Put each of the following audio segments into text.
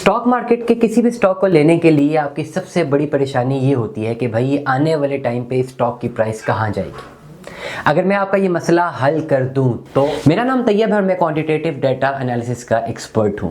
Stock market के किसी भी स्टॉक को लेने के लिए आपकी सबसे बड़ी परेशानी ये होती है कि भाई आने वाले टाइम पे स्टॉक की प्राइस कहाँ जाएगी। अगर मैं आपका ये मसला हल कर दूं तो मेरा नाम तैयब है और मैं क्वांटिटेटिव डाटा एनालिसिस का एक्सपर्ट हूं।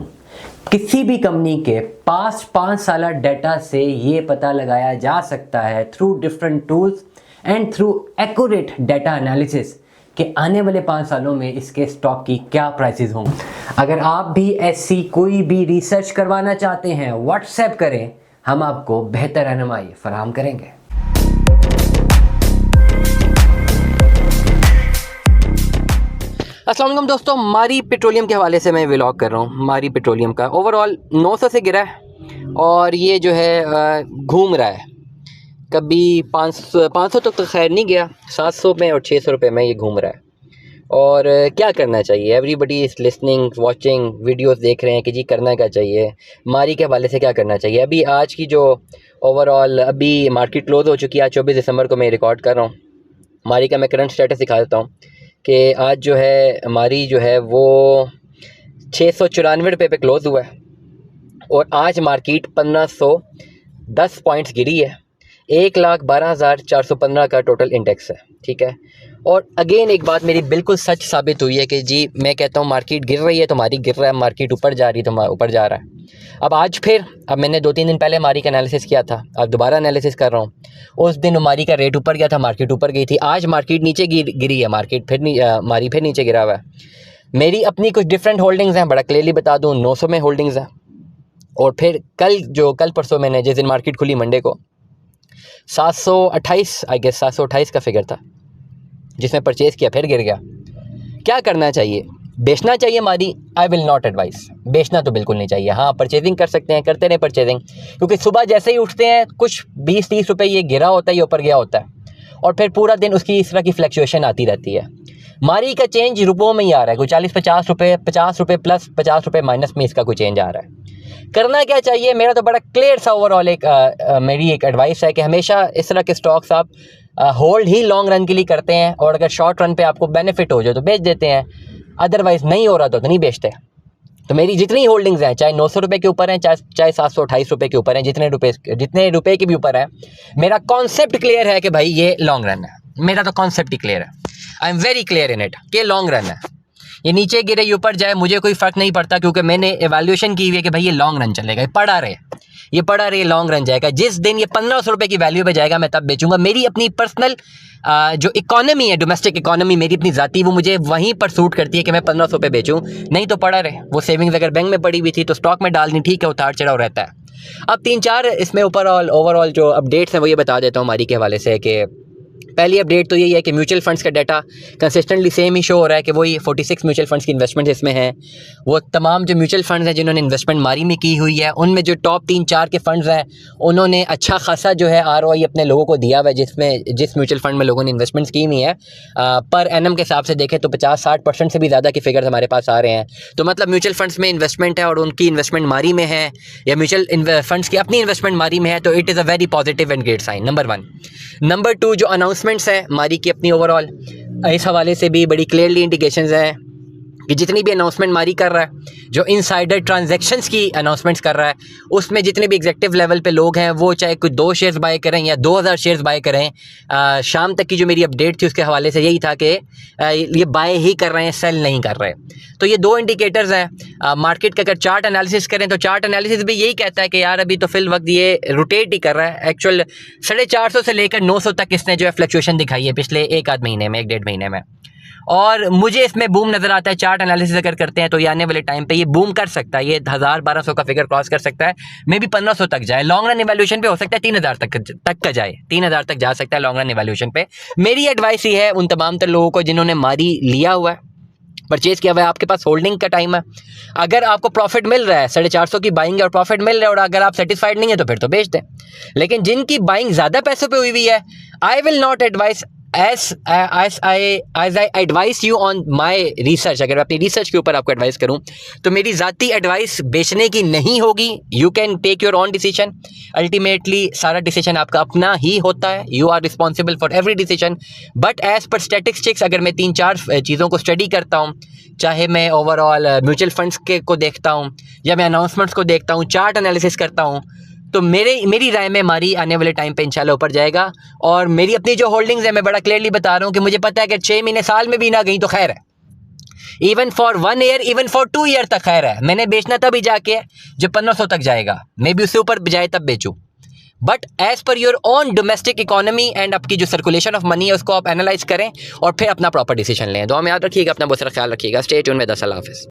किसी भी कंपनी के पास्ट 5 साल डाटा से ये पता लगाया जा सकता है through different tools and through accurate data analysis कि आने वाले 5 सालों में इसके स्टॉक की क्या प्राइसेस होंगी। अगर आप भी ऐसी कोई भी रिसर्च करवाना चाहते हैं व्हाट्सएप करें, हम आपको बेहतर रहनुमाई फराहम करेंगे। अस्सलाम वालेकुम दोस्तों, मारी पेट्रोलियम के हवाले से मैं व्लॉग कर रहा हूँ। मारी पेट्रोलियम का ओवरऑल 900 से गिरा है और ये जो है घूम रहा है। कभी 500 तक तो खैर नहीं गया, 700 में और 600 रुपये में ये घूम रहा है। और क्या करना चाहिए? Everybody is listening, watching, videos देख रहे हैं कि जी करना क्या चाहिए, मारी के हवाले से क्या करना चाहिए। अभी आज की जो ओवरऑल अभी मार्केट क्लोज हो चुकी है, आज 24 दिसंबर को मैं रिकॉर्ड कर रहा हूँ। मारी का मैं करंट स्टेटस दिखा देता हूँ कि आज जो है मारी जो है वो 694 रुपये पे क्लोज़ हुआ है और आज मार्केट 1510 पॉइंट्स गिरी है। 1,12,415 का टोटल इंडेक्स है, ठीक है। और अगेन एक बात मेरी बिल्कुल सच साबित हुई है कि जी मैं कहता हूँ मार्केट गिर रही है तो मारी गिर रहा है, मार्केट ऊपर जा रही है तो ऊपर जा रहा है। अब आज फिर मैंने 2-3 दिन पहले मारी का एनालिसिस किया था, अब दोबारा एनालिसिस कर रहा हूँ। उस दिन मारी का रेट ऊपर गया था, मार्केट ऊपर गई थी। आज मार्केट नीचे गिरी है, मारी फिर नीचे गिरा हुआ है। मेरी अपनी कुछ डिफरेंट होल्डिंग्स हैं, बड़ा क्लियरली बता दूँ, 900 में होल्डिंग्स हैं। और फिर कल परसों मैंने जिस दिन मार्केट खुली मंडे को 728 आई गेस 728 का फिगर था जिसमें परचेज़ किया, फिर गिर गया। क्या करना चाहिए? बेचना चाहिए मारी? I will not advice. बेचना तो बिल्कुल नहीं चाहिए। हाँ, परचेजिंग कर सकते हैं, करते रहें परचेजिंग, क्योंकि सुबह जैसे ही उठते हैं कुछ 20-30 रुपये ये गिरा होता है, ये ऊपर गया होता है और फिर पूरा दिन उसकी इस तरह की फ्लक्चुएशन आती रहती है। मारी का चेंज रुपयों में ही आ रहा है, कोई 40-50 रुपये, 50 रुपये प्लस, 50 रुपये माइनस में इसका कोई चेंज आ रहा है। करना क्या चाहिए? मेरा तो बड़ा क्लियर सा ओवरऑल मेरी एक एडवाइस है कि हमेशा इस तरह के स्टॉक्स आप होल्ड ही लॉन्ग रन के लिए करते हैं और अगर शॉर्ट रन पे आपको बेनिफिट हो जाए तो बेच देते हैं, अदरवाइज़ नहीं हो रहा तो नहीं बेचते। तो मेरी जितनी होल्डिंग्स हैं, चाहे 900 रुपये के ऊपर हैं, चाहे 728 रुपये के ऊपर हैं, जितने रुपये के भी ऊपर है, मेरा कॉन्सेप्ट क्लियर है कि भाई ये लॉन्ग रन है। मेरा तो कॉन्सेप्ट ही क्लियर है, I am very clear in it कि लॉन्ग रन है। ये नीचे गिरे ये ऊपर जाए मुझे कोई फ़र्क नहीं पड़ता, क्योंकि मैंने एवैल्यूएशन की हुई है कि भाई ये लॉन्ग रन चलेगा, ये पड़ा रहे लॉन्ग रन जाएगा। जिस दिन ये 1500 रुपये की वैल्यू पे जाएगा मैं तब बेचूंगा। मेरी अपनी पर्सनल जो इकोनॉमी है, डोमेस्टिक इकोनॉमी मेरी अपनी ज़ाती, वो मुझे वहीं पर सूट करती है कि मैं 1500 पे बेचूं, नहीं तो पड़ा रहे। वो सेविंग्स अगर बैंक में पड़ी हुई थी तो स्टॉक में डालनी, ठीक है, उतार चढ़ाव रहता है। अब 3-4 इसमें ओवरऑल जो अपडेट्स हैं वो ये बता देता हूँ मारी के हवाले से कि पहली अपडेट तो यही है कि म्यूचुअल फंड्स का डाटा कंसिस्टेंटली सेम ही शो हो रहा है कि वही 46 म्यूचुअल फंड्स की इन्वेस्टमेंट इसमें है। वो तमाम जो म्यूचुअल फंड्स हैं जिन्होंने इन्वेस्टमेंट मारी में की हुई है, उनमें जो टॉप 3-4 के फंड्स हैं उन्होंने अच्छा खासा जो है ROI अपने लोगों को दिया हुआ है, जिस म्यूचुअल फंड में लोगों ने इन्वेस्टमेंट्स की हुई है पर एनम के हिसाब से देखें तो 50-60% से भी ज़्यादा के फिगर्स हमारे पास आ रहे हैं। तो मतलब म्यूचुअल फंड्स में इन्वेस्टमेंट है और उनकी इन्वेस्टमेंट मारी में है या म्यूचुअल फंड्स की अपनी इन्वेस्टमेंट मारी में है, तो it is a very positive and great sign, number 1। Number 2, जो अनाउंसमेंट्स है मारी की अपनी ओवरऑल, इस हवाले से भी बड़ी क्लियरली इंडिकेशंस हैं कि जितनी भी अनाउंसमेंट मारी कर रहा है, जो इनसाइडर ट्रांजैक्शंस की अनाउंसमेंट्स कर रहा है, उसमें जितने भी एग्जेक्टिव लेवल पे लोग हैं वो चाहे कोई 2 शेयर्स बाय करें या 2000 शेयर्स बाय करें, शाम तक की जो मेरी अपडेट थी उसके हवाले से यही था कि ये बाय ही कर रहे हैं, सेल नहीं कर रहे। तो ये 2 इंडिकेटर्स हैं। मार्केट का अगर चार्ट एनालिसिस करें तो चार्ट एनालिसिस भी यही कहता है कि यार अभी तो फिल वक्त ये रोटेट ही कर रहा है। एक्चुअल 450 से लेकर 900 तक इसने जो है फ्लक्चुएशन दिखाई है पिछले 1-आध महीने में, 1-1.5 महीने में, और मुझे इसमें बूम नज़र आता है। चार्ट एनालिसिस अगर करते हैं तो ये आने वाले टाइम पे ये बूम कर सकता है, ये 1000-1200 का फिगर क्रॉस कर सकता है, मे भी 1500 तक जाए। लॉन्ग रन इवैल्यूएशन पे हो सकता है 3000 तक का जाए, 3000 तक जा सकता है लॉन्ग रन इवैल्यूएशन पे। मेरी एडवाइस ये है उन तमाम तर लोगों को जिन्होंने मारी लिया हुआ है, परचेज़ किया हुआ है, आपके पास होल्डिंग का टाइम है, अगर आपको प्रॉफिट मिल रहा है 450 की बाइंग और प्रॉफिट मिल रहा है और अगर आप सेटिस्फाइड नहीं है तो फिर तो बेच दें। लेकिन जिनकी बाइंग ज़्यादा पैसों पे हुई हुई है, I will not advice as I advise you on my research। अगर मैं अपनी रिसर्च के ऊपर आपको एडवाइस करूं तो मेरी ज़ाती एडवाइस बेचने की नहीं होगी। You can take your own decision, ultimately सारा डिसीजन आपका अपना ही होता है, you are responsible for every decision. But as per statistics अगर मैं 3-4 चीज़ों को स्टडी करता हूँ, चाहे मैं ओवरऑल म्यूचुअल फंड्स के को देखता हूँ या मैं अनाउंसमेंट्स को देखता हूँ, चार्ट एनालिसिस करता हूँ, तो मेरी राय में हमारी आने वाले टाइम पे इंशाल्लाह ऊपर जाएगा। और मेरी अपनी जो होल्डिंग्स है मैं बड़ा क्लियरली बता रहा हूँ कि मुझे पता है कि 6 महीने साल में भी ना गई तो खैर है, even for 1 year, even for 2 year तक खैर है। मैंने बेचना तभी जाके जब 1500 तक जाएगा, मे बी उससे ऊपर जाए तब बेचूँ। But as per your own domestic economy and आपकी जो सर्कुलेशन ऑफ मनी है उसको आप एनालाइज करें और फिर अपना प्रॉपर डिसीजन लें। दुआ में याद रखिएगा, अपना बहुत सारा ख्याल रखिएगा। स्टे ट्यून में। अल्लाह हाफ़िज़।